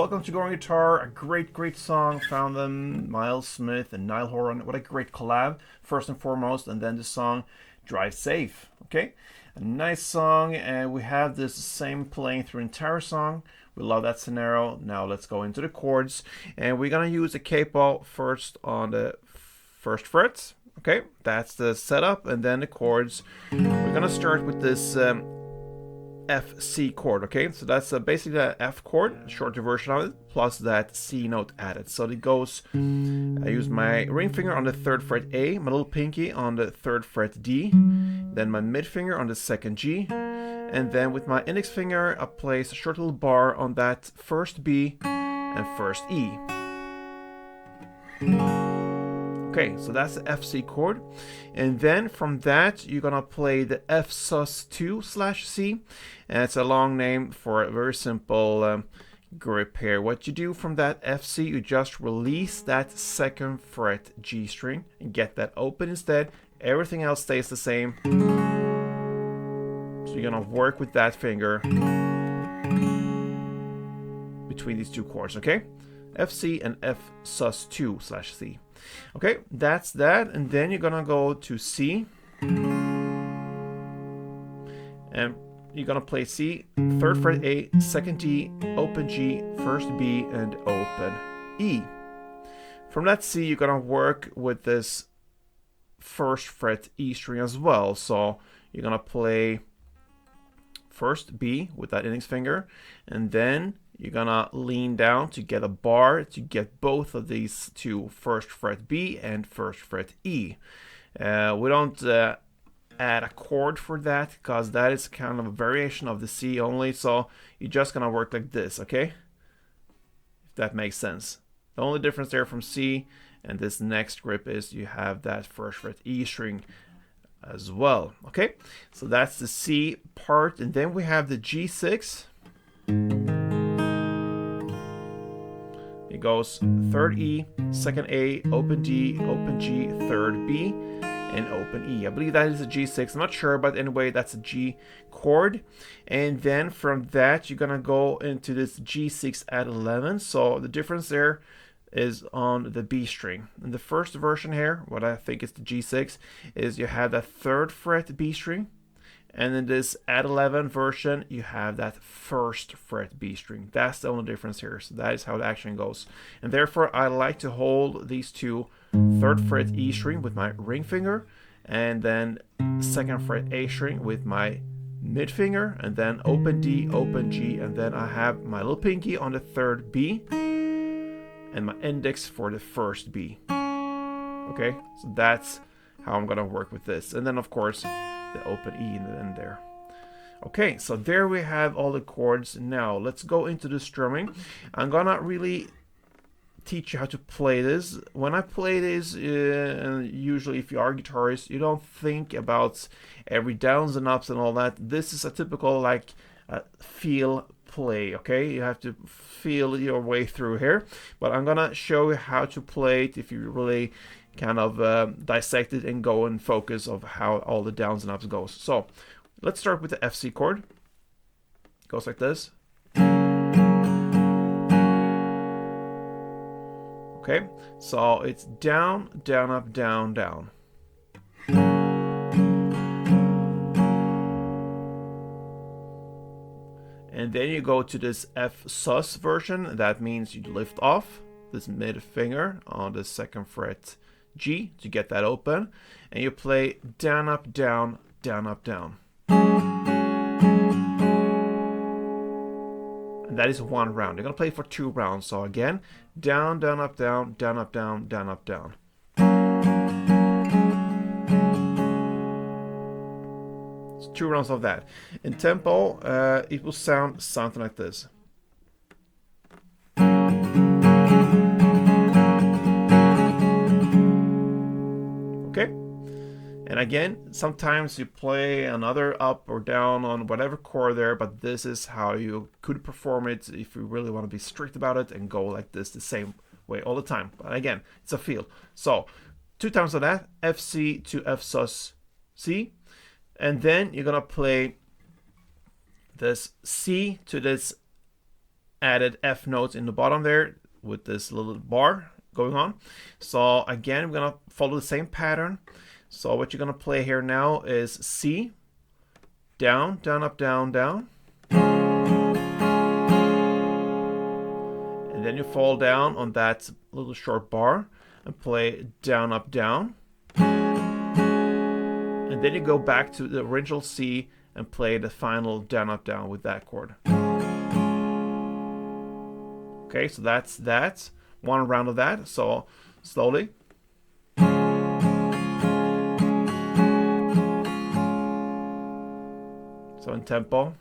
welcome to Growing Guitar, a great song. Found them, Myles Smith and Niall Horan. What a great collab, first and foremost, and then the song Drive Safe. Okay, a nice song, and we have this same playing through entire song. We love that scenario. Now let's go into the chords, and we're gonna use a capo first on the first frets. Okay, that's the setup, and then the chords. We're gonna start with this F C chord. Okay, so that's basically an F chord, shorter version of it, plus that C note added. So it goes, I use my ring finger on the 3rd fret A, my little pinky on the 3rd fret D, then my mid finger on the 2nd G, and then with my index finger I place a short little bar on that 1st B and 1st E. Okay, so that's the F C chord, and then from that you're gonna play the F sus2/C, and it's a long name for a very simple grip here. What you do from that F C, you just release that 2nd fret G string and get that open instead. Everything else stays the same. So you're gonna work with that finger between these two chords, okay? F C and F sus2/C. Okay, that's that, and then you're gonna go to C, and you're gonna play C, 3rd fret A, 2nd D, open G, 1st B, and open E. From that C, you're gonna work with this 1st fret E string as well. So you're gonna play 1st B with that index finger, and then you're gonna lean down to get a bar to get both of these two, 1st fret B and 1st fret E. We don't add a chord for that because that is kind of a variation of the C only, so you're just gonna work like this, okay? If that makes sense. The only difference there from C and this next grip is you have that 1st fret E string as well, okay? So that's the C part, and then we have the G6. It goes 3rd E, 2nd A, open D, open G, 3rd B, and open E. I believe that is a G6. I'm not sure, but anyway, that's a G chord. And then from that, you're gonna go into this G6 at 11. So the difference there is on the B string. In the first version here, what I think is the G6, is you have that 3rd fret B string. And in this at 11 version, you have that 1st fret B string. That's the only difference here. So that is how the action goes. And therefore, I like to hold these two 3rd fret E string with my ring finger, and then 2nd fret A string with my mid finger, and then open D, open G, and then I have my little pinky on the 3rd B, and my index for the 1st B. Okay, so that's how I'm gonna work with this. And then of course, the open E in the end there. Okay, so there we have all the chords. Now let's go into the strumming. I'm gonna really teach you how to play this. When I play this, usually if you are a guitarist, you don't think about every downs and ups and all that. This is a typical like feel play, okay? You have to feel your way through here, but I'm gonna show you how to play it if you really kind of dissect it and go and focus of how all the downs and ups goes. So let's start with the F C chord. It goes like this. Okay, so it's down, down, up, down, down. And then you go to this F sus version. That means you lift off this mid finger on the 2nd fret G to get that open, and you play down, up, down, down, up, down. And that is one round. You're gonna play for 2 rounds. So again, down, down, up, down, down, up, down, down, up, down. So 2 rounds of that. In tempo, it will sound something like this. Okay, and again, sometimes you play another up or down on whatever chord there, but this is how you could perform it if you really want to be strict about it and go like this the same way all the time. But again, it's a feel. So 2 times of that, F C to F sus C, and then you're gonna play this C to this added F notes in the bottom there with this little bar going on. So again, we're gonna follow the same pattern. So what you're gonna play here now is C, down, down, up, down, down. And then you fall down on that little short bar and play down, up, down. And then you go back to the original C and play the final down, up, down with that chord. Okay, so that's that. One round of that. So slowly. So in tempo.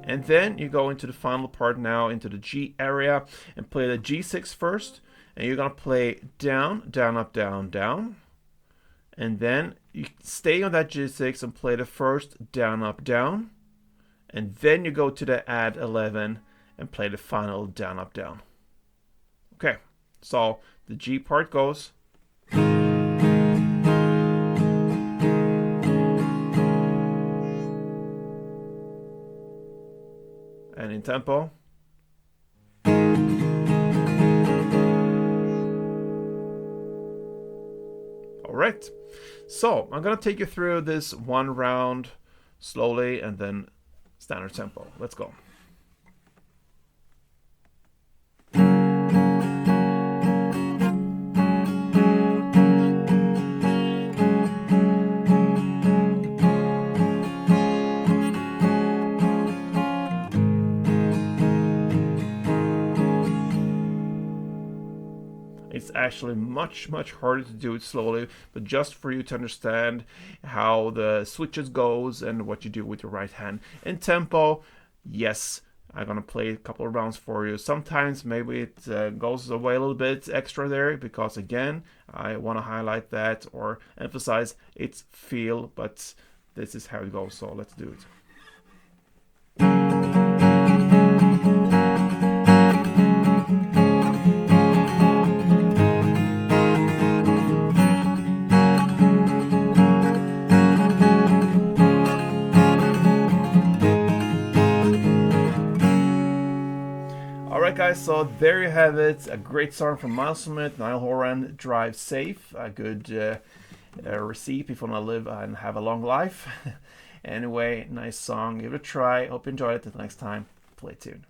And then you go into the final part now, into the G area, and play the G6 first. And you're going to play down, down, up, down, down. And then you stay on that G6 and play the first down, up, down. And then you go to the add 11 and play the final down, up, down. Okay, so the G part goes. And in tempo. All right, so I'm gonna take you through this one round slowly and then standard tempo. Let's go. It's actually much harder to do it slowly, but just for you to understand how the switches goes and what you do with your right hand. In tempo, yes, I'm gonna play a couple of rounds for you. Sometimes maybe it goes away a little bit extra there because again, I want to highlight that or emphasize its feel, but this is how it goes, so let's do it. Alright guys, so there you have it. A great song from Myles, Niall Horan, Drive Safe. A good recipe if you want to live and have a long life. Anyway, nice song. Give it a try. Hope you enjoyed it. Until next time, play tune.